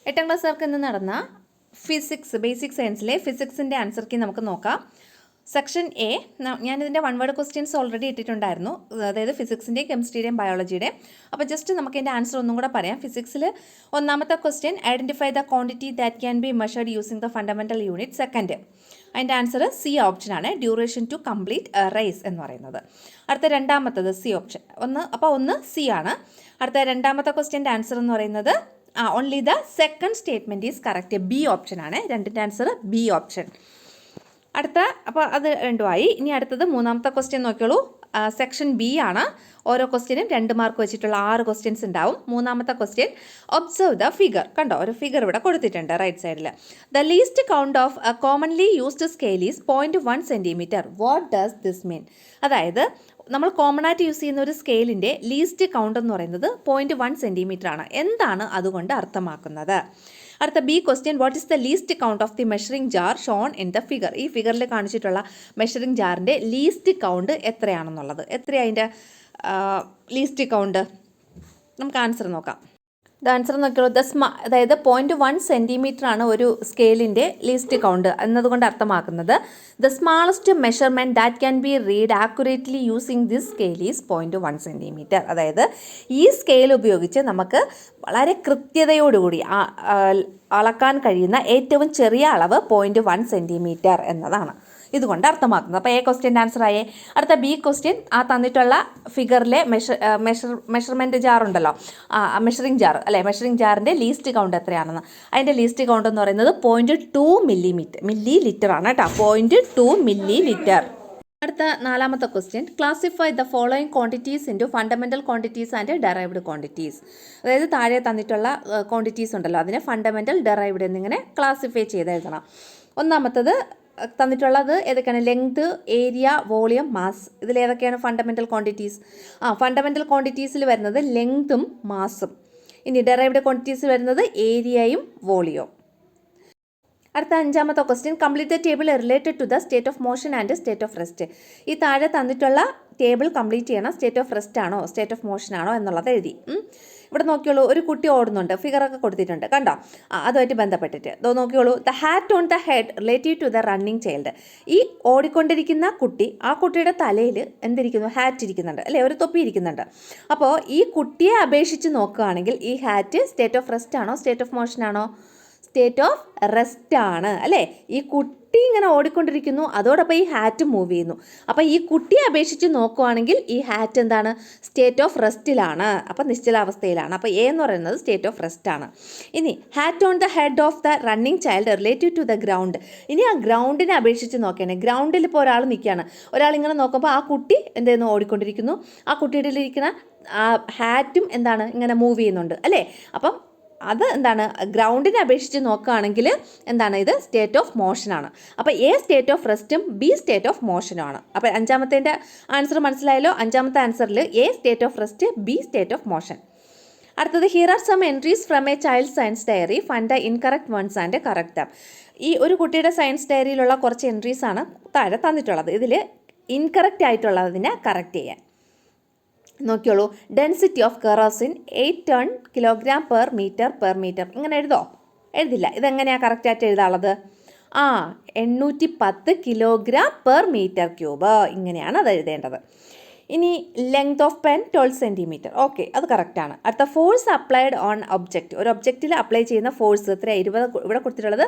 8ാം ക്ലാസ്സുകാർക്ക് ഇന്ന് നടന്ന physics basic സയൻസിലെ ഫിസിക്സിൻ്റെ answer key നമുക്ക് നോക്കാം. സെക്ഷൻ എ ഞാനിതിൻ്റെ 1 വേർഡ് ക്വസ്റ്റ്യൻസ് ഓൾറെഡി ഇട്ടിട്ടുണ്ടായിരുന്നു, അതായത് ഫിസിക്സിൻ്റെയും കെമിസ്ട്രിയുടെയും ബയോളജിയുടെയും. അപ്പോൾ ജസ്റ്റ് നമുക്ക് ഇതിൻ്റെ ആൻസർ ഒന്നും കൂടെ പറയാം. ഫിസിക്സിൽ ഒന്നാമത്തെ question identify the quantity that can be measured using the fundamental unit. Second അതിൻ്റെ ആൻസർ സി ഓപ്ഷനാണ്, ഡ്യൂറേഷൻ ടു കംപ്ലീറ്റ് റേസ് എന്ന് പറയുന്നത്. അടുത്ത രണ്ടാമത്തത് സി ഓപ്ഷൻ ഒന്ന് സി ആണ്. അടുത്ത രണ്ടാമത്തെ ക്വസ്റ്റ്യൻ്റെ ആൻസർ എന്ന് പറയുന്നത് only the second statement is correct, B ഓപ്ഷനാണ്. രണ്ടിൻ്റെ ആൻസർ ബി ഓപ്ഷൻ. അപ്പോൾ അത് രണ്ടുമായി. ഇനി അടുത്തത് മൂന്നാമത്തെ ക്വസ്റ്റ്യൻ നോക്കിയോളൂ. സെക്ഷൻ ബി ആണ്. ഓരോ ക്വസ്റ്റ്യനും 2 മാർക്ക് വെച്ചിട്ടുള്ള 6 ക്വസ്റ്റ്യൻസ് ഉണ്ടാവും. മൂന്നാമത്തെ ക്വസ്റ്റ്യൻ ഒബ്സർവ് ദ ഫിഗർ. കണ്ടോ, ഒരു ഫിഗർ ഇവിടെ കൊടുത്തിട്ടുണ്ട് റൈറ്റ് സൈഡിൽ. The least count of commonly used scale is 0.1 centimetre. What does this mean? അതായത് നമ്മൾ കോമൺ ആയിട്ട് യൂസ് ചെയ്യുന്ന ഒരു സ്കെയിലിൻ്റെ ലീസ്റ്റ് കൗണ്ട് എന്ന് പറയുന്നത് 0.1 സെൻറ്റിമീറ്റർ ആണ്. എന്താണ് അതുകൊണ്ട് അർത്ഥമാക്കുന്നത്? അടുത്ത B question, what is the least count of the measuring jar shown in the figure? ഈ ഫിഗറിൽ കാണിച്ചിട്ടുള്ള മെഷറിംഗ് ജാറിൻ്റെ ലീസ്റ്റ് കൗണ്ട് എത്രയാണെന്നുള്ളത്. എത്രയാണ് അതിൻ്റെ ലീസ്റ്റ് കൗണ്ട്? നമുക്ക് ആൻസർ നോക്കാം. ഇത് ആൻസർ നോക്കിയോളൂ. അതായത് 0.1 സെൻറ്റിമീറ്റർ ആണ് ഒരു സ്കെയിലിൻ്റെ ലീസ്റ്റ് കൗണ്ട് എന്നതുകൊണ്ട് അർത്ഥമാക്കുന്നത് the smallest measurement that can be read accurately using this scale is 0.1 centimetre. അതായത് ഈ സ്കെയിൽ ഉപയോഗിച്ച് നമുക്ക് വളരെ കൃത്യതയോടുകൂടി അളക്കാൻ കഴിയുന്ന ഏറ്റവും ചെറിയ അളവ് 0.1 സെൻറ്റിമീറ്റർ എന്നതാണ് ഇതുകൊണ്ട് അർത്ഥമാക്കുന്നത്. അപ്പോൾ എ ക്വസ്റ്റ്യൻ്റെ ആൻസർ ആയേ. അടുത്ത ബി ക്വസ്റ്റ്യൻ, തന്നിട്ടുള്ള ഫിഗറിലെ മെഷർമെൻറ്റ് ജാർ ഉണ്ടല്ലോ, മെഷറിംഗ് ജാർ അല്ലേ, മെഷറിംഗ് ജാറിൻ്റെ ലീസ്റ്റ് കൗണ്ട് എത്രയാണെന്ന്. അതിൻ്റെ ലീസ്റ്റ് കൗണ്ട് എന്ന് പറയുന്നത് 0.2 മില്ലി ലിറ്റർ ആണ് കേട്ടോ, 0.2 മില്ലി ലിറ്റർ. അടുത്ത നാലാമത്തെ question, classify the following quantities into fundamental quantities and derived quantities. അതായത് താഴെ തന്നിട്ടുള്ള ക്വാണ്ടിറ്റീസ് ഉണ്ടല്ലോ, അതിനെ ഫണ്ടമെൻ്റൽ ഡെറൈവ്ഡ് എന്നിങ്ങനെ ക്ലാസിഫൈ ചെയ്ത് എഴുതണം. ഒന്നാമത്തത് തന്നിട്ടുള്ളത് ഏതൊക്കെയാണ്? Length, area, volume, mass. ഇതിലേതൊക്കെയാണ് ഫണ്ടമെൻ്റൽ ക്വാണ്ടിറ്റീസ്? ഫണ്ടമെൻ്റൽ ക്വാണ്ടിറ്റീസിൽ വരുന്നത് ലെങ്തും മാസും. ഇനി ഡെറൈവ്ഡ് ക്വാണ്ടിറ്റീസിൽ വരുന്നത് ഏരിയയും വോളിയവും. അടുത്ത അഞ്ചാമത്തെ question, complete the table related to the state of motion and state of rest. ഈ താഴെ തന്നിട്ടുള്ള ടേബിൾ കംപ്ലീറ്റ് ചെയ്യണം. സ്റ്റേറ്റ് ഓഫ് റെസ്റ്റ് ആണോ സ്റ്റേറ്റ് ഓഫ് മോഷൻ ആണോ എന്നുള്ളത് എഴുതി. ഇവിടെ നോക്കിയോളൂ, ഒരു കുട്ടി ഓടുന്നുണ്ട്, ഫിഗറൊക്കെ കൊടുത്തിട്ടുണ്ട് കണ്ടോ, അതുമായിട്ട് ബന്ധപ്പെട്ടിട്ട് നോക്കിയോളൂ. The hat on the head relative to the running child. ഈ ഓടിക്കൊണ്ടിരിക്കുന്ന കുട്ടി, ആ കുട്ടിയുടെ തലയിൽ എന്തിരിക്കുന്നു? ഹാറ്റ് ഇരിക്കുന്നുണ്ട് അല്ലേ, ഒരു തൊപ്പി ഇരിക്കുന്നുണ്ട്. അപ്പോൾ ഈ കുട്ടിയെ അപേക്ഷിച്ച് നോക്കുകയാണെങ്കിൽ ഈ ഹാറ്റ് സ്റ്റേറ്റ് ഓഫ് റെസ്റ്റ് ആണോ സ്റ്റേറ്റ് ഓഫ് മോഷൻ ആണോ? സ്റ്റേറ്റ് ഓഫ് റെസ്റ്റ് ആണ് അല്ലേ. ഈ കുട്ടി ഇങ്ങനെ ഓടിക്കൊണ്ടിരിക്കുന്നു, അതോടൊപ്പം ഈ ഹാറ്റ് മൂവ് ചെയ്യുന്നു. അപ്പോൾ ഈ കുട്ടിയെ അപേക്ഷിച്ച് നോക്കുകയാണെങ്കിൽ ഈ ഹാറ്റ് എന്താണ്? സ്റ്റേറ്റ് ഓഫ് റെസ്റ്റിലാണ്, അപ്പോൾ നിശ്ചലാവസ്ഥയിലാണ്. അപ്പോൾ എ എന്ന് പറയുന്നത് സ്റ്റേറ്റ് ഓഫ് റെസ്റ്റ് ആണ്. ഇനി hat on the head of the running child relative to the ground. ഇനി ആ ഗ്രൗണ്ടിനെ അപേക്ഷിച്ച് നോക്കുകയാണ്. ഗ്രൗണ്ടിൽ ഇപ്പോൾ ഒരാൾ നിൽക്കുകയാണ്, ഒരാൾ ഇങ്ങനെ നോക്കുമ്പോൾ ആ കുട്ടി എന്തെന്ന് ഓടിക്കൊണ്ടിരിക്കുന്നു, ആ കുട്ടിയുടെ ഇരിക്കുന്ന ആ ഹാറ്റും എന്താണ് ഇങ്ങനെ മൂവ് ചെയ്യുന്നുണ്ട് അല്ലേ. അപ്പം അത് എന്താണ്? ഗ്രൗണ്ടിനെ അപേക്ഷിച്ച് നോക്കുകയാണെങ്കിൽ എന്താണ്? ഇത് സ്റ്റേറ്റ് ഓഫ് മോഷനാണ്. അപ്പോൾ എ സ്റ്റേറ്റ് ഓഫ് റെസ്റ്റും ബി സ്റ്റേറ്റ് ഓഫ് മോഷനുമാണ്. അപ്പോൾ അഞ്ചാമത്തെ ആൻസർ മനസ്സിലായല്ലോ. അഞ്ചാമത്തെ ആൻസറിൽ A state of rest, B state of motion. അടുത്തത് here are some entries from a child science diary, find the incorrect ones and correct them. ഈ ഒരു കുട്ടിയുടെ സയൻസ് ഡയറിയിലുള്ള കുറച്ച് എൻട്രീസാണ് താഴെ തന്നിട്ടുള്ളത്. ഇതിൽ ഇൻകറക്റ്റ് ആയിട്ടുള്ളതിനെ കറക്റ്റ് ചെയ്യാൻ നോക്കിയോളൂ. Density of kerosene 8 ten kilogram per metre. ഇങ്ങനെ എഴുതില്ല. ഇതെങ്ങനെയാണ് കറക്റ്റായിട്ട് എഴുതാനുള്ളത്? 810 കിലോഗ്രാം പെർ മീറ്റർ ക്യൂബ്, ഇങ്ങനെയാണ് അത് എഴുതേണ്ടത്. ഇനി length of pen 12 centimetre. Okay, അത് കറക്റ്റാണ്. അടുത്ത ഫോഴ്സ് അപ്ലൈഡ് ഓൺ ഒബ്ജക്റ്റ്. ഒരു ഒബ്ജക്റ്റിൽ അപ്ലൈ ചെയ്യുന്ന ഫോഴ്സ് എത്രയാണ്? 20. ഇവിടെ കൊടുത്തിട്ടുള്ളത്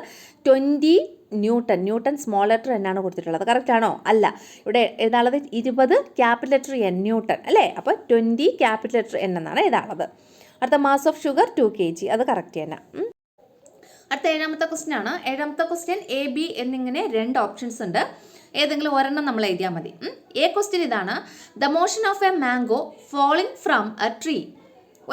20 ന്യൂട്ടൺ സ്മോൾ ലെറ്റർ എന്നാണ് കൊടുത്തിട്ടുള്ളത്. കറക്റ്റാണോ? അല്ല, ഇവിടെ എഴുതാനുള്ളത് 20 ക്യാപിറ്റൽ ലെറ്റർ എൻ ന്യൂട്ടൺ അല്ലേ. അപ്പോൾ 20 ക്യാപിറ്റൽ ലെറ്റർ എൻ എന്നാണ് എഴുതാനുള്ളത്. അടുത്ത മാസ് ഓഫ് ഷുഗർ 2 kg, അത് കറക്റ്റ് തന്നെ. അടുത്ത ഏഴാമത്തെ ക്വസ്റ്റ്യൻ ആണ്. ഏഴാമത്തെ ക്വസ്റ്റ്യൻ എ ബി എന്നിങ്ങനെ 2 ഓപ്ഷൻസ് ഉണ്ട്. ഏതെങ്കിലും ഒരെണ്ണം നമ്മൾ എഴുതിയാൽ മതി. എ ക്വസ്റ്റ്യൻ ഇതാണ്, the motion of a mango falling from a tree.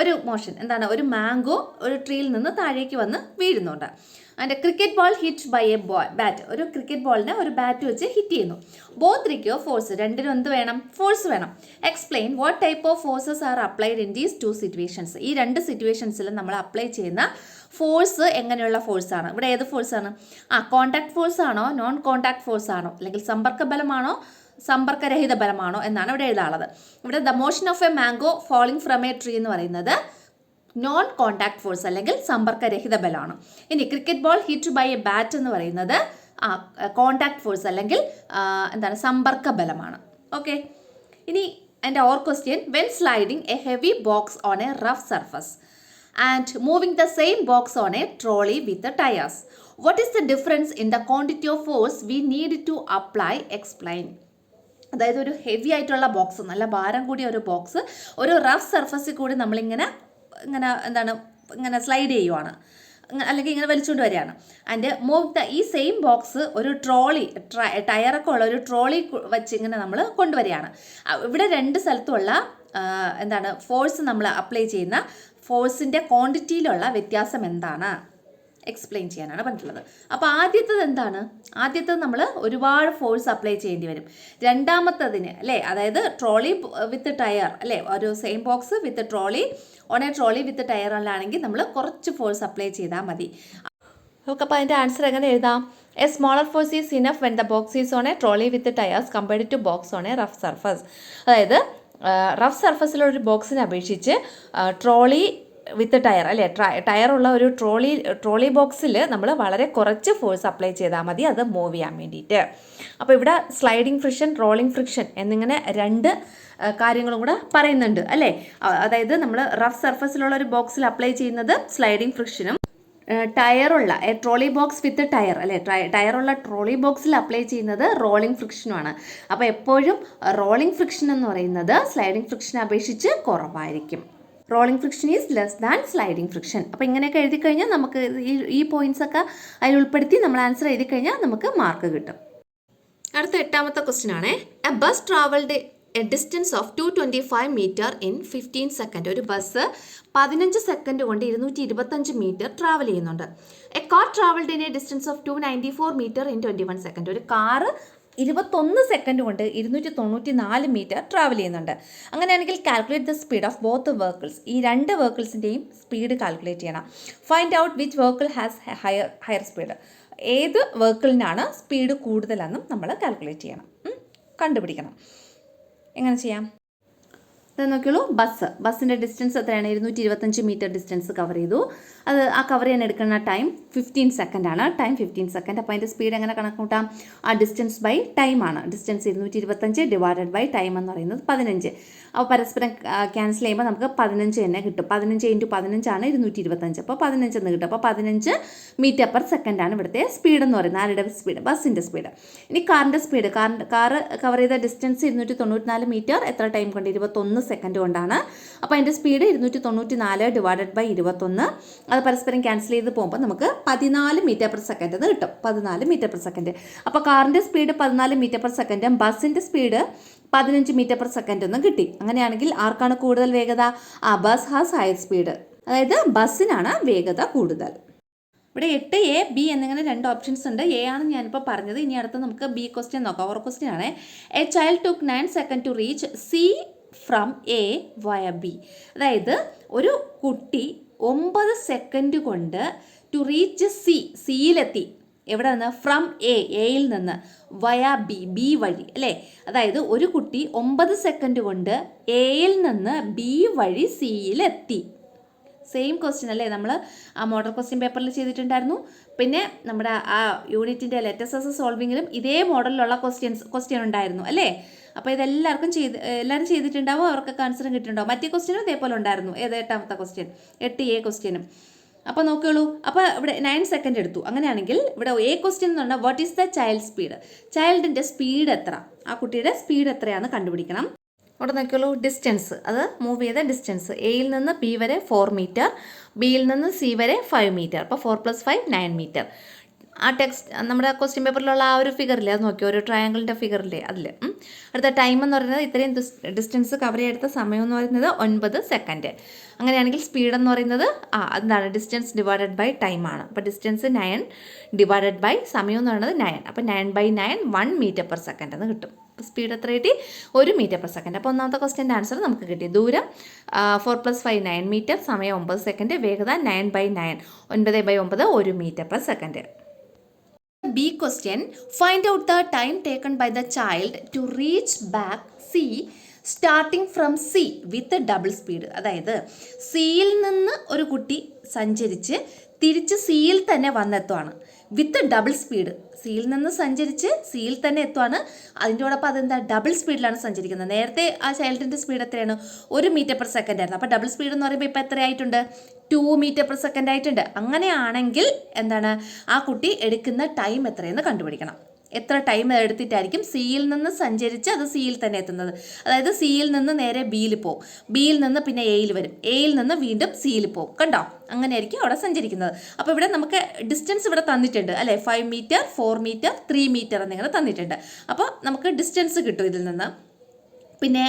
ഒരു മോഷൻ എന്താണ്? ഒരു മാംഗോ ഒരു ട്രീയിൽ നിന്ന് താഴേക്ക് വന്ന് വീഴുന്നുണ്ട്. അതിൻ്റെ cricket ball hit by a bat. ഒരു ക്രിക്കറ്റ് ബോളിനെ ഒരു ബാറ്റ് വെച്ച് ഹിറ്റ് ചെയ്യുന്നു. Both require force. രണ്ടിനും എന്ത് വേണം? ഫോഴ്സ് വേണം. Explain what type of forces are applied in these 2 situations. ഈ 2 സിറ്റുവേഷൻസിലും നമ്മൾ അപ്ലൈ ചെയ്യുന്ന ഫോഴ്സ് എങ്ങനെയുള്ള ഫോഴ്സാണ്? ഇവിടെ ഏത് ഫോഴ്സാണ്? കോണ്ടാക്ട് ഫോഴ്സ് ആണോ നോൺ കോണ്ടാക്ട് ഫോഴ്സ് ആണോ, അല്ലെങ്കിൽ സമ്പർക്ക ബലമാണോ സമ്പർക്കരഹിത ബലമാണോ എന്നാണ് ഇവിടെ എഴുതാനുള്ളത്. ഇവിടെ the motion of a mango falling from a tree എന്ന് പറയുന്നത് നോൺ കോണ്ടാക്ട് ഫോഴ്സ് അല്ലെങ്കിൽ സമ്പർക്കരഹിത ബലമാണ്. ഇനി cricket ball hit by a bat എന്ന് പറയുന്നത് കോണ്ടാക്ട് ഫോഴ്സ് അല്ലെങ്കിൽ എന്താണ് സമ്പർക്ക ബലമാണ്. ഓക്കെ, ഇനി എൻ്റെ or question, when sliding A heavy box on a rough surface and moving the same box on a trolley with the tires, what is the difference in the quantity of force we need to apply? Explain. അതായത് ഒരു heavy ആയിട്ടുള്ള box, നല്ല ഭാരം കൂടിയ ഒരു box ഒരു rough സർഫസിൽ കൂടി നമ്മളിങ്ങനെ ഇങ്ങനെ സ്ലൈഡ് ചെയ്യുവാണ്, അല്ലെങ്കിൽ ഇങ്ങനെ വലിച്ചുകൊണ്ട് വരികയാണ്. ആൻഡ് മൂവ് ഈ സെയിം ബോക്സ് ഒരു ട്രോളി, ടയറൊക്കെ ഉള്ള ഒരു ട്രോളി വെച്ച് ഇങ്ങനെ നമ്മൾ കൊണ്ടുവരികയാണ്. ഇവിടെ രണ്ട് സ്ഥലത്തുമുള്ള ഫോഴ്സ് നമ്മൾ അപ്ലൈ ചെയ്യുന്ന ഫോഴ്സിൻ്റെ ക്വാണ്ടിറ്റിയിലുള്ള വ്യത്യാസം എന്താണ് എക്സ്പ്ലെയിൻ ചെയ്യാനാണ് പറഞ്ഞിട്ടുള്ളത്. അപ്പോൾ ആദ്യത്തേത് നമ്മൾ ഒരുപാട് ഫോഴ്സ് അപ്ലൈ ചെയ്യേണ്ടി വരും. രണ്ടാമത്തതിന് അല്ലേ, അതായത് ട്രോളി വിത്ത് ടയർ അല്ലേ, ഒരു same box with trolley on a trolley with ടയറിലാണെങ്കിൽ നമ്മൾ കുറച്ച് ഫോഴ്സ് അപ്ലൈ ചെയ്താൽ മതി. അപ്പോൾ അതിൻ്റെ ആൻസർ എങ്ങനെ എഴുതാം? A smaller force is enough when the box is on a trolley with tyres compared to box on a rough surface. അതായത് റഫ് സർഫസിലൊരു ബോക്സിനെ അപേക്ഷിച്ച് ട്രോളി വിത്ത് ടയർ അല്ലേ, ടയറുള്ള ഒരു ട്രോളി ബോക്സിൽ നമ്മൾ വളരെ കുറച്ച് ഫോഴ്സ് അപ്ലൈ ചെയ്താൽ മതി അത് മൂവ് ചെയ്യാൻ വേണ്ടിയിട്ട്. അപ്പോൾ ഇവിടെ സ്ലൈഡിങ് ഫ്രിക്ഷൻ, റോളിംഗ് ഫ്രിക്ഷൻ എന്നിങ്ങനെ രണ്ട് കാര്യങ്ങളും കൂടെ പറയുന്നുണ്ട് അല്ലേ. അതായത് നമ്മൾ റഫ് സർഫസിലുള്ള ഒരു ബോക്സിൽ അപ്ലൈ ചെയ്യുന്നത് സ്ലൈഡിങ് ഫ്രിക്ഷനും, ടയറുള്ള ട്രോളി ബോക്സ് വിത്ത് ടയർ അല്ലേ, ടയറുള്ള ട്രോളി ബോക്സിൽ അപ്ലൈ ചെയ്യുന്നത് റോളിംഗ് ഫ്രിക്ഷനുമാണ്. അപ്പോൾ എപ്പോഴും റോളിംഗ് ഫ്രിക്ഷൻ എന്ന് പറയുന്നത് സ്ലൈഡിംഗ് ഫ്രിക്ഷനെ അപേക്ഷിച്ച് കുറവായിരിക്കും. Rolling friction is less than sliding friction. അപ്പോൾ ഇങ്ങനെയൊക്കെ എഴുതി കഴിഞ്ഞാൽ നമുക്ക് ഈ പോയിന്റ്സൊക്കെ അതിൽ ഉൾപ്പെടുത്തി നമ്മൾ ആൻസർ എഴുതി കഴിഞ്ഞാൽ നമുക്ക് മാർക്ക് കിട്ടും. അടുത്ത 8ാമത്തെ ക്വസ്റ്റ്യൻ ആണ്, a bus travelled a distance of 225 metre in 15 second. ഒരു ബസ് 15 സെക്കൻഡ് കൊണ്ട് 225 മീറ്റർ ട്രാവൽ ചെയ്യുന്നുണ്ട്. A car travelled in a distance of 294 metre in 21 second. ഒരു കാറ് 21 സെക്കൻഡ് കൊണ്ട് 294 മീറ്റർ ട്രാവൽ ചെയ്യുന്നുണ്ട്. അങ്ങനെയാണെങ്കിൽ calculate the speed of both vehicles. ഈ രണ്ട് വെഹിക്കിൾസിൻ്റെയും സ്പീഡ് കാൽക്കുലേറ്റ് ചെയ്യണം. Find out which vehicle has higher speed. ഏത് വെഹിക്കിളിനാണ് സ്പീഡ് കൂടുതലെന്നും നമ്മൾ കാൽക്കുലേറ്റ് ചെയ്യണം, കണ്ടുപിടിക്കണം. എങ്ങനെ ചെയ്യാം? ഇത് നോക്കിയുള്ളൂ, ബസ്സിൻ്റെ ഡിസ്റ്റൻസ് എത്രയാണ്? 225 മീറ്റർ ഡിസ്റ്റൻസ് കവർ ചെയ്തു. അത് ആ കവർ ചെയ്യാൻ എടുക്കുന്ന ടൈം 15 സെക്കൻഡ് ആണ്. Time 15 second. അപ്പോൾ അതിൻ്റെ സ്പീഡ് എങ്ങനെ കണക്ക് കൂട്ടാം? ആ ഡിസ്റ്റൻസ് ബൈ ടൈം ആണ്. ഡിസ്റ്റൻസ് 225 ഡിവൈഡഡ് ബൈ ടൈം എന്ന് പറയുന്നത് 15. അപ്പോൾ പരസ്പരം ക്യാൻസൽ ചെയ്യുമ്പോൾ നമുക്ക് 15 തന്നെ കിട്ടും. 15 × 15 ആണ് 225. അപ്പോൾ 15 എന്ന് കിട്ടും. അപ്പോൾ 15 മീറ്റർ പെർ സെക്കൻഡ് ആണ് ഇവിടുത്തെ സ്പീഡ് എന്ന് പറയുന്നത്, ആരുടെ സ്പീഡ്? ബസ്സിൻ്റെ സ്പീഡ്. ഇനി കാറിൻ്റെ സ്പീഡ്, കാറ് കവർ ചെയ്ത ഡിസ്റ്റൻസ് 294 മീറ്റർ എത്ര ടൈം കൊണ്ട്? 21 സെക്കൻഡ് കൊണ്ടാണ്. അപ്പോൾ അതിൻ്റെ സ്പീഡ് 294 ഡിവൈഡഡ് ബൈ 21. അത് പരസ്പരം ക്യാൻസൽ ചെയ്ത് പോകുമ്പോൾ നമുക്ക് 14 മീറ്റർ പെർ സെക്കൻഡ് എന്ന് കിട്ടും. 14 മീറ്റർ പെർ സെക്കൻഡ്. അപ്പോൾ കാറിൻ്റെ സ്പീഡ് 14 മീറ്റർ പെർ സെക്കൻഡും ബസ്സിൻ്റെ സ്പീഡ് 15 മീറ്റർ പെർ സെക്കൻഡ് ഒന്നും കിട്ടി. അങ്ങനെയാണെങ്കിൽ ആർക്കാണ് കൂടുതൽ വേഗത? Bus has higher speed. അതായത് ബസ്സിനാണ് വേഗത കൂടുതൽ. ഇവിടെ 8A, B എന്നിങ്ങനെ രണ്ട് ഓപ്ഷൻസ് ഉണ്ട്. എ ആണ് ഞാനിപ്പോൾ പറഞ്ഞത്. ഇനി അടുത്ത് നമുക്ക് ബി ക്വസ്റ്റ്യൻ നോക്കാം. ഓർ ക്വസ്റ്റ്യൻ ആണ്, a child took 9 second to reach C from A via B. അതായത് ഒരു കുട്ടി 9 സെക്കൻഡ് കൊണ്ട് ടു റീച്ച് സിയിലെത്തി. എവിടെ നിന്ന്? ഫ്രം എയിൽ നിന്ന്, വയ ബി വഴി അല്ലേ. അതായത് ഒരു കുട്ടി 9 സെക്കൻഡ് കൊണ്ട് എയിൽ നിന്ന് ബി വഴി സിയിലെത്തി. സെയിം ക്വസ്റ്റ്യൻ അല്ലേ നമ്മൾ ആ മോഡൽ ക്വസ്റ്റ്യൻ പേപ്പറിൽ ചെയ്തിട്ടുണ്ടായിരുന്നു. പിന്നെ നമ്മുടെ ആ യൂണിറ്റിൻ്റെ ലെറ്റസ് സോൾവിങ്ങിലും ഇതേ മോഡലിലുള്ള ക്വസ്റ്റ്യൻ ഉണ്ടായിരുന്നു അല്ലേ. അപ്പോൾ ഇതെല്ലാവർക്കും എല്ലാവരും ചെയ്തിട്ടുണ്ടാവും, അവർക്കൊക്കെ ആൻസറും കിട്ടിയിട്ടുണ്ടാവും. മറ്റേ ക്വസ്റ്റ്യനും ഇതേപോലെ ഉണ്ടായിരുന്നു. 8ാമത്തെ ക്വസ്റ്റ്യൻ, 8A ക്വസ്റ്റ്യനും. അപ്പോൾ നോക്കിയോളൂ, അപ്പോൾ ഇവിടെ 9 സെക്കൻഡ് എടുത്തു. അങ്ങനെയാണെങ്കിൽ ഇവിടെ എ ക്വസ്റ്റ്യൻ എന്ന് പറഞ്ഞാൽ what is the child speed? ചൈൽഡിൻ്റെ സ്പീഡ് എത്ര? ആ കുട്ടിയുടെ സ്പീഡ് എത്രയാണെന്ന് കണ്ടുപിടിക്കണം. അവിടെ നോക്കിയോളൂ, ഡിസ്റ്റൻസ്, അത് മൂവ് ചെയ്ത ഡിസ്റ്റൻസ്. എയിൽ നിന്ന് ബി വരെ 4 മീറ്റർ, ബിയിൽ നിന്ന് സി വരെ 5 മീറ്റർ. അപ്പോൾ 4 + 5 9 മീറ്റർ. ആ ടെക്സ്റ്റ് നമ്മുടെ ക്വസ്റ്റ്യൻ പേപ്പറിലുള്ള ആ ഒരു ഫിഗറില്ലേ, അത് നോക്കിയോ, ഒരു ട്രയാങ്കിളിൻ്റെ ഫിഗറില്ലേ, അതിൽ. അടുത്ത ടൈം എന്ന് പറയുന്നത് ഇത്രയും ഡിസ്റ്റൻസ് കവർ ചെയ്തെടുത്ത സമയം എന്ന് പറയുന്നത് 9 സെക്കൻഡ്. അങ്ങനെയാണെങ്കിൽ സ്പീഡ് എന്ന് പറയുന്നത് എന്താണ്? ഡിസ്റ്റൻസ് ഡിവൈഡഡ് ബൈ ടൈമാണ്. അപ്പോൾ ഡിസ്റ്റൻസ് 9 ഡിവൈഡഡ് ബൈ സമയം എന്ന് പറയുന്നത് 9. അപ്പോൾ 9/9 1 മീറ്റർ പെർ സെക്കൻഡ് എന്ന് കിട്ടും. അപ്പോൾ സ്പീഡ് എത്ര കിട്ടി? 1 മീറ്റർ പെർ സെക്കൻഡ്. അപ്പോൾ ഒന്നാമത്തെ ക്വസ്റ്റ്യൻ്റെ ആൻസർ നമുക്ക് കിട്ടി. ദൂരം 4 + 5 9 മീറ്റർ, സമയം 9 സെക്കൻഡ്, വേഗത 9/9 9/9 1 metre per second. B question, find out the time taken by the child to reach back C starting from C with double speed. അതായത് സിയിൽ നിന്ന് ഒരു കുട്ടി സഞ്ചരിച്ച് തിരിച്ച് സിയിൽ തന്നെ വന്നെത്തുവാണ് വിത്ത് ഡബിൾ സ്പീഡ്. സിയിൽ നിന്ന് സഞ്ചരിച്ച് സിയിൽ തന്നെ എത്തുവാണ്, അതിൻ്റെയോടൊപ്പം അതെന്താ ഡബിൾ സ്പീഡിലാണ് സഞ്ചരിക്കുന്നത്. നേരത്തെ ആ ചൈൽഡിൻ്റെ സ്പീഡ് എത്രയാണ്? 1 മീറ്റർ പെർ സെക്കൻഡ് ആയിരുന്നു. അപ്പോൾ ഡബിൾ സ്പീഡ് എന്ന് പറയുമ്പോൾ ഇപ്പോൾ എത്രയായിട്ടുണ്ട്? 2 മീറ്റർ പെർ സെക്കൻഡ് ആയിട്ടുണ്ട്. അങ്ങനെയാണെങ്കിൽ എന്താണ് ആ കുട്ടി എടുക്കുന്ന ടൈം എത്രയെന്ന് കണ്ടുപിടിക്കണം. എത്ര ടൈം എടുത്തിട്ടായിരിക്കും സിയിൽ നിന്ന് സഞ്ചരിച്ച് അത് സിയിൽ തന്നെ എത്തുന്നത്. അതായത് സിയിൽ നിന്ന് നേരെ ബിയിൽ പോകും, ബിയിൽ നിന്ന് പിന്നെ എയിൽ വരും, എയിൽ നിന്ന് വീണ്ടും സിയിൽ പോകും. കണ്ടോ? അങ്ങനെയായിരിക്കും അവിടെ സഞ്ചരിക്കുന്നത്. അപ്പോൾ ഇവിടെ നമുക്ക് ഡിസ്റ്റൻസ് ഇവിടെ തന്നിട്ടുണ്ട് അല്ലേ? 5 മീറ്റർ, 4 മീറ്റർ, 3 മീറ്റർ എന്നിങ്ങനെ തന്നിട്ടുണ്ട്. അപ്പോൾ നമുക്ക് ഡിസ്റ്റൻസ് കിട്ടും ഇതിൽ നിന്ന്. പിന്നെ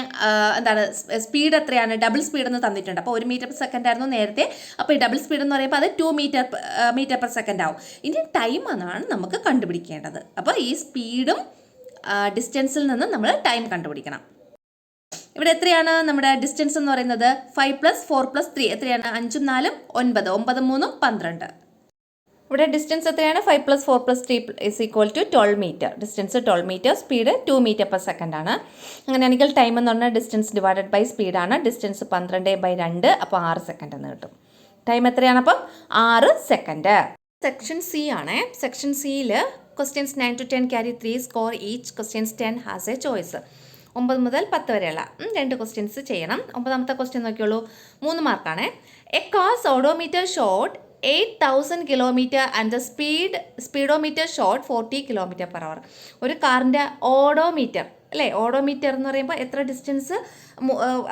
എന്താണ് സ്പീഡ് എത്രയാണ്? ഡബിൾ സ്പീഡ് എന്ന് തന്നിട്ടുണ്ട്. അപ്പോൾ 1 മീറ്റർ പെർ സെക്കൻഡ് ആയിരുന്നു നേരത്തെ. അപ്പോൾ ഈ ഡബിൾ സ്പീഡ് എന്ന് പറയുമ്പോൾ അത് 2 മീറ്റർ പെർ സെക്കൻഡ് ആവും. ഇനി ടൈം എന്നാണ് നമുക്ക് കണ്ടുപിടിക്കേണ്ടത്. അപ്പോൾ ഈ സ്പീഡും ഡിസ്റ്റൻസിൽ നിന്ന് നമ്മൾ ടൈം കണ്ടുപിടിക്കണം. ഇവിടെ എത്രയാണ് നമ്മുടെ ഡിസ്റ്റൻസ് എന്ന് പറയുന്നത്? 5 + 4 + 3 എത്രയാണ്? 5 ഉം 4 ഉം 9, 9 ഉം 3 ഉം 12. ഇവിടെ ഡിസ്റ്റൻസ് എത്രയാണ്? 5 + 4 + 3 = 12 metre. Distance 12 metre, speed 2 metre per second ആണ്. അങ്ങനെയാണെങ്കിൽ ടൈം എന്ന് പറഞ്ഞാൽ ഡിസ്റ്റൻസ് ഡിവൈഡഡ് ബൈ സ്പീഡാണ്. ഡിസ്റ്റൻസ് 12/2, അപ്പോൾ 6 സെക്കൻഡ് എന്ന് കിട്ടും. ടൈം എത്രയാണ്? അപ്പം 6 സെക്കൻഡ്. സെക്ഷൻ സി ആണ്. സെക്ഷൻ സിയിൽ questions 9 to 10 carry 3 score each. Questions 10 has A choice. 9 മുതൽ 10 വരെയുള്ള 2 ക്വസ്റ്റ്യൻസ് ചെയ്യണം. 9ാമത്തെ ക്വസ്റ്റ്യൻ നോക്കിയോളൂ. 3 മാർക്കാണ്. A cars odometer shot 8,000 kilometre and the speedometer shot 40 km/h. ഒരു കാറിൻ്റെ ഓഡോമീറ്റർ അല്ലേ? ഓഡോമീറ്റർ എന്ന് പറയുമ്പോൾ എത്ര ഡിസ്റ്റൻസ്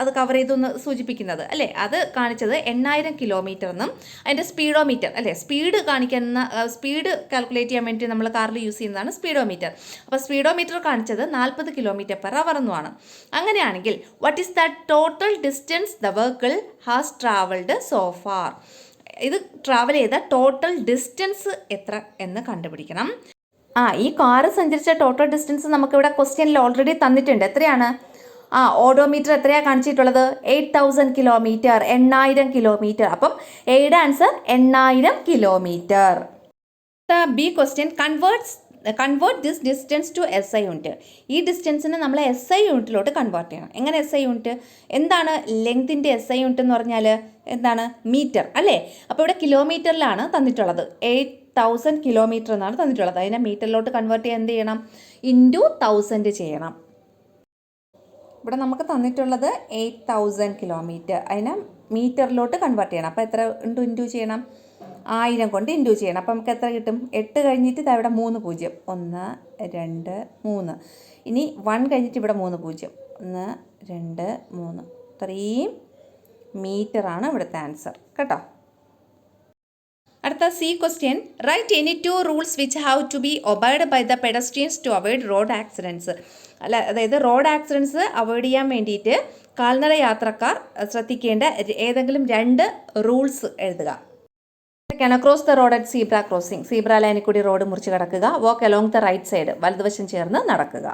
അത് കവർ ചെയ്തെന്ന് സൂചിപ്പിക്കുന്നത് അല്ലേ? അത് കാണിച്ചത് 8000 കിലോമീറ്റർ എന്നും, അതിൻ്റെ സ്പീഡോമീറ്റർ അല്ലേ? സ്പീഡ് കാണിക്കുന്ന സ്പീഡ് കാൽക്കുലേറ്റ് ചെയ്യാൻ വേണ്ടി നമ്മൾ കാറിൽ യൂസ് ചെയ്യുന്നതാണ് സ്പീഡോമീറ്റർ. അപ്പോൾ സ്പീഡോമീറ്റർ കാണിച്ചത് 40 km/h എന്നുമാണ്. അങ്ങനെയാണെങ്കിൽ what is the total distance the vehicle has travelled so far? ഇത് ട്രാവൽ ചെയ്ത ടോട്ടൽ ഡിസ്റ്റൻസ് എത്ര എന്ന് കണ്ടുപിടിക്കണം. ഈ കാറ് സഞ്ചരിച്ച ടോട്ടൽ ഡിസ്റ്റൻസ് നമുക്കിവിടെ ക്വസ്റ്റ്യനിൽ ഓൾറെഡി തന്നിട്ടുണ്ട്. എത്രയാണ്? ഓഡോമീറ്റർ എത്രയാണ് കാണിച്ചിട്ടുള്ളത്? 8,000 കിലോമീറ്റർ, 8000 കിലോമീറ്റർ. അപ്പം എയുടെ answer 8000 kilometre. B question convert this distance to SI unit. ഈ ഡിസ്റ്റൻസിനെ നമ്മൾ SI യൂണിറ്റിലോട്ട് കൺവേർട്ട് ചെയ്യണം. എങ്ങനെ SI യൂണിറ്റ്? എന്താണ് ലെങ്തിൻ്റെ SI യൂണിറ്റ് എന്ന് പറഞ്ഞാൽ? എന്താണ്? മീറ്റർ അല്ലേ? അപ്പോൾ ഇവിടെ കിലോമീറ്ററിലാണ് തന്നിട്ടുള്ളത്. 8,000 കിലോമീറ്റർ എന്നാണ് തന്നിട്ടുള്ളത്. അതിനെ മീറ്ററിലോട്ട് കൺവേർട്ട് ചെയ്യാൻ എന്ത് ചെയ്യണം? × 1000 ചെയ്യണം. ഇവിടെ നമുക്ക് തന്നിട്ടുള്ളത് 8,000 കിലോമീറ്റർ. അതിനെ മീറ്ററിലോട്ട് കൺവേർട്ട് ചെയ്യണം. അപ്പോൾ എത്ര ഇൻറ്റു ചെയ്യണം? 1000 കൊണ്ട് ഇൻറ്റു ചെയ്യണം. അപ്പോൾ നമുക്ക് എത്ര കിട്ടും? 8 കഴിഞ്ഞിട്ട് ഇവിടെ 3 0. 1 2 3. ഇനി 1 കഴിഞ്ഞിട്ട് ഇവിടെ 3 0. 1 2 3. ഇത്രയും മീറ്ററാണ് ഇവിടുത്തെ ആൻസർ കേട്ടോ. അടുത്ത C question. Write any 2 rules which have to be obeyed by the pedestrians to avoid road accidents. അതായത് റോഡ് ആക്സിഡൻസ് അവോയ്ഡ് ചെയ്യാൻ വേണ്ടിയിട്ട് കാൽനട യാത്രക്കാർ ശ്രദ്ധിക്കേണ്ട ഏതെങ്കിലും 2 റൂൾസ് എഴുതുക. Cross the road at zebra crossing. Zebra ലൈനിൽ കൂടി റോഡ് മുറിച്ച് കിടക്കുക. Walk along the right side. വലതുവശം ചേർന്ന് നടക്കുക.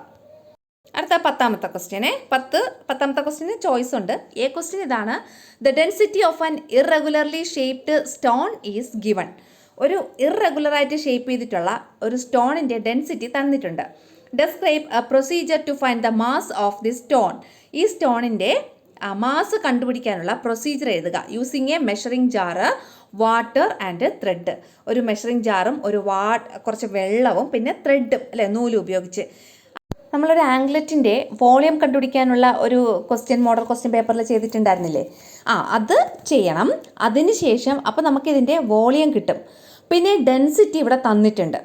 അടുത്ത 10ാമത്തെ ക്വസ്റ്റ്യന്. 10ാമത്തെ ക്വസ്റ്റ്യന് ചോയ്സ് ഉണ്ട്. എ ക്വസ്റ്റ്യൻ ഇതാണ്. The density of an irregularly shaped stone is given. ഒരു ഇറഗുലറായിട്ട് ഷേപ്പ് ചെയ്തിട്ടുള്ള ഒരു സ്റ്റോണിൻ്റെ ഡെൻസിറ്റി തന്നിട്ടുണ്ട്. Describe a procedure to find the mass of the stone. ഈ സ്റ്റോണിൻ്റെ മാസ് കണ്ടുപിടിക്കാനുള്ള പ്രൊസീജിയർ എഴുതുക. Using a measuring jar, water and thread. ഒരു മെഷറിംഗ് ജാറും കുറച്ച് വെള്ളവും പിന്നെ ത്രെഡും അല്ലേ, നൂലും ഉപയോഗിച്ച്. നമ്മളൊരു ആംഗ്ലറ്റിൻ്റെ വോളിയം കണ്ടുപിടിക്കാനുള്ള ഒരു മോഡൽ ക്വസ്റ്റ്യൻ പേപ്പറിൽ ചെയ്തിട്ടുണ്ടായിരുന്നില്ലേ? അത് ചെയ്യണം. അതിനുശേഷം അപ്പോൾ നമുക്കിതിൻ്റെ വോളിയം കിട്ടും. പിന്നെ ഡെൻസിറ്റി ഇവിടെ തന്നിട്ടുണ്ട്.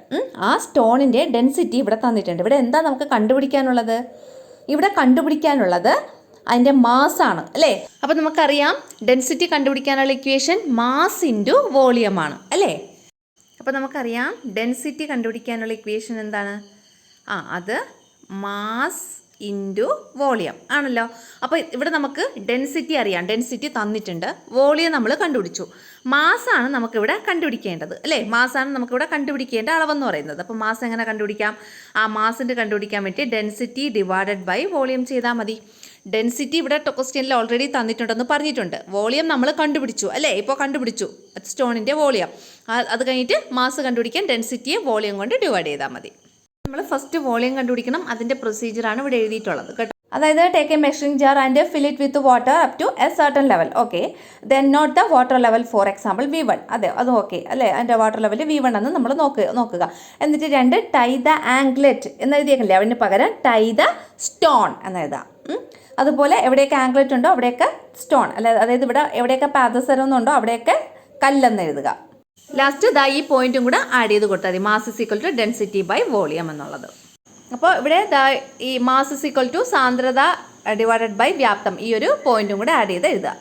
ആ സ്റ്റോണിൻ്റെ ഡെൻസിറ്റി ഇവിടെ തന്നിട്ടുണ്ട്. ഇവിടെ എന്താ നമുക്ക് കണ്ടുപിടിക്കാനുള്ളത്? ഇവിടെ കണ്ടുപിടിക്കാനുള്ളത് അതിൻ്റെ മാസ്സാണ് അല്ലേ? അപ്പോൾ നമുക്കറിയാം ഡെൻസിറ്റി കണ്ടുപിടിക്കാനുള്ള ഇക്വേഷൻ മാസ് ഇൻറ്റു വോളിയം ആണ് അല്ലേ? അപ്പോൾ നമുക്കറിയാം ഡെൻസിറ്റി കണ്ടുപിടിക്കാനുള്ള ഇക്വേഷൻ എന്താണ്? അത് മാസ് ഇൻറ്റു വോളിയം ആണല്ലോ. അപ്പോൾ ഇവിടെ നമുക്ക് ഡെൻസിറ്റി അറിയാം, ഡെൻസിറ്റി തന്നിട്ടുണ്ട്. വോളിയം നമ്മൾ കണ്ടുപിടിച്ചു. മാസ്സാണ് നമുക്കിവിടെ കണ്ടുപിടിക്കേണ്ടത് അല്ലേ? മാസ്സാണ് നമുക്കിവിടെ കണ്ടുപിടിക്കേണ്ട അളവെന്ന് പറയുന്നത്. അപ്പോൾ മാസ് എങ്ങനെ കണ്ടുപിടിക്കാം? മാസിൻ്റെ കണ്ടുപിടിക്കാൻ വേണ്ടി ഡെൻസിറ്റി ഡിവൈഡഡ് ബൈ വോളിയം ചെയ്താൽ മതി. ഡെൻസിറ്റി ഇവിടെ ക്വസ്റ്റ്യനിൽ ഓൾറെഡി തന്നിട്ടുണ്ടെന്ന് പറഞ്ഞിട്ടുണ്ട്. വോളിയം നമ്മൾ കണ്ടുപിടിച്ചു അല്ലേ? ഇപ്പോൾ കണ്ടുപിടിച്ചു സ്റ്റോണിൻ്റെ വോളിയം. അത് കഴിഞ്ഞിട്ട് മാസ് കണ്ടുപിടിക്കാൻ ഡെൻസിറ്റിയെ വോളിയം കൊണ്ട് ഡിവൈഡ് ചെയ്താൽ മതി. നമ്മൾ ഫസ്റ്റ് വോളിയം കണ്ടുപിടിക്കണം. അതിൻ്റെ പ്രൊസീജിയറാണ് ഇവിടെ എഴുതിയിട്ടുള്ളത് കേട്ടോ. അതായത് take a measuring jar and fill it with water up to a certain level. Okay, then note the water level, for example V1. അതെ, അത് ഓക്കെ അല്ലേ, അതിൻ്റെ വാട്ടർ ലെവൽ V1 എന്ന് നമ്മൾ നോക്കുക. എന്നിട്ട് 2 ടൈ ദ ആംഗ്ലെറ്റ് എന്ന് എഴുതിയേക്കില്ലേ, അതിന് പകരം ടൈ ദ സ്റ്റോൺ എന്ന് എഴുതാം. അതുപോലെ എവിടെയൊക്കെ ആംഗ്ലെറ്റ് ഉണ്ടോ അവിടെയൊക്കെ സ്റ്റോൺ, അതായത് ഇവിടെ എവിടെയൊക്കെ പാദസരം ഉണ്ടോ അവിടെയൊക്കെ കല്ലെന്ന് എഴുതുക. ലാസ്റ്റ് ഈ പോയിന്റും കൂടെ ആഡ് ചെയ്ത് കൊടുത്താൽ മതി, mass is equal to density by volume എന്നുള്ളത്. അപ്പോൾ ഇവിടെ ഈ മാസ് ഇസ് ഈക്വൽ ടു സാന്ദ്രത ഡിവൈഡഡ് ബൈ വ്യാപ്തം, ഈ ഒരു പോയിന്റും കൂടെ ആഡ് ചെയ്ത് എഴുതുക.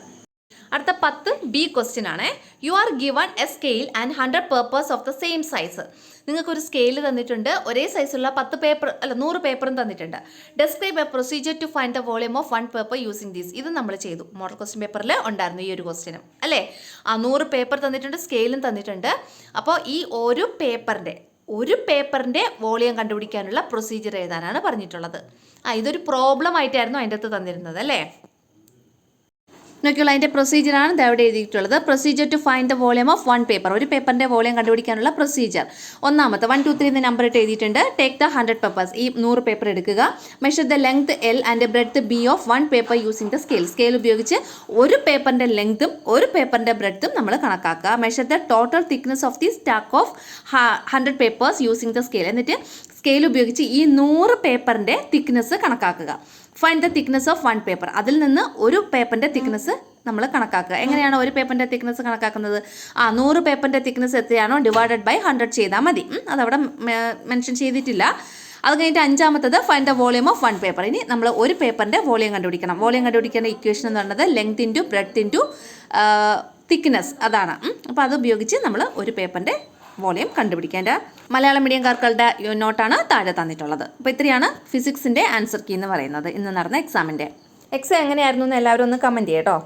അടുത്ത 10B ക്വസ്റ്റ്യൻ ആണ്. You are given a scale and 100 papers of the same size. നിങ്ങൾക്കൊരു സ്കെയിൽ തന്നിട്ടുണ്ട്, ഒരേ സൈസുള്ള 100 പേപ്പറും തന്നിട്ടുണ്ട്. Describe a procedure to find the volume of 1 paper using these. ഇത് നമ്മൾ ചെയ്തു, മോഡൽ ക്വസ്റ്റ്യൻ പേപ്പറിൽ ഉണ്ടായിരുന്നു ഈ ഒരു ക്വസ്റ്റ്യനും അല്ലേ. 100 പേപ്പർ തന്നിട്ടുണ്ട്, സ്കെയിലും തന്നിട്ടുണ്ട്. അപ്പോൾ ഈ ഒരു പേപ്പറിൻ്റെ വോളിയം കണ്ടുപിടിക്കാനുള്ള പ്രൊസീജിയർ എഴുതാനാണ് പറഞ്ഞിട്ടുള്ളത്. ഇതൊരു പ്രോബ്ലം ആയിട്ടായിരുന്നു അതിൻ്റെ അകത്ത് തന്നിരുന്നത് അല്ലേ. നോക്കിയുള്ള അതിൻ്റെ പ്രൊസീജിയറാണ് ഇവിടെ എഴുതിയിട്ടുള്ളത്. Procedure to find the volume of 1 paper. ഒരു പേപ്പറിൻ്റെ വോളിയം കണ്ടുപിടിക്കാനുള്ള പ്രൊസീജിയർ. ഒന്നാമത്തെ 1, 2, 3 എന്ന് നമ്പർ ഇട്ട് എഴുതിയിട്ടുണ്ട്. Take the 100 papers. ഈ 100 പേപ്പർ എടുക്കുക. Measure the length L and breadth B of 1 paper using the scale. Scale ഉപയോഗിച്ച് ഒരു പേപ്പറിൻ്റെ ലെങ്തും ഒരു പേപ്പറിൻ്റെ ബ്രെഡ്ത്തും നമ്മൾ കണക്കാക്കുക. Measure the total thickness of the stack of 100 papers using the scale. എന്നിട്ട് സ്കെയിൽ ഉപയോഗിച്ച് ഈ 100 പേപ്പറിൻ്റെ തിക്നെസ് കണക്കാക്കുക. Find the thickness of 1 paper. അതിൽ നിന്ന് ഒരു പേപ്പറിൻ്റെ തിക്നെസ് നമ്മൾ കണക്കാക്കുക. എങ്ങനെയാണ് ഒരു പേപ്പറിൻ്റെ തിക്നെസ് കണക്കാക്കുന്നത്? 100 പേപ്പറിൻ്റെ തിക്നെസ് എത്രയാണോ ഡിവൈഡഡ് ബൈ 100 ചെയ്താൽ മതി. അതവിടെ മെൻഷൻ ചെയ്തിട്ടില്ല. അത് കഴിഞ്ഞിട്ട് 5ാമത്തത് find the volume of 1 paper. ഇനി നമ്മൾ ഒരു പേപ്പറിൻ്റെ വോളിയം കണ്ടുപിടിക്കണം. വോളിയം കണ്ടുപിടിക്കേണ്ട ഇക്വേഷൻ എന്ന് പറയുന്നത് length into breadth into thickness, അതാണ്. അപ്പോൾ അത് ഉപയോഗിച്ച് നമ്മൾ ഒരു പേപ്പറിൻ്റെ വോളിയം കണ്ടുപിടിക്കേണ്ട. മലയാളം മീഡിയംകാർക്കുള്ള നോട്ടാണ് താഴെ തന്നിട്ടുള്ളത്. അപ്പോൾ ഇത്രയാണ് ഫിസിക്സിൻ്റെ ആൻസർ കീ എന്ന് പറയുന്നത് ഇന്ന് നടന്ന എക്സാമിൻ്റെ. എക്സാം എങ്ങനെയായിരുന്നു എന്ന് എല്ലാവരും ഒന്ന് കമൻറ്റ് ചെയ്യാം കേട്ടോ.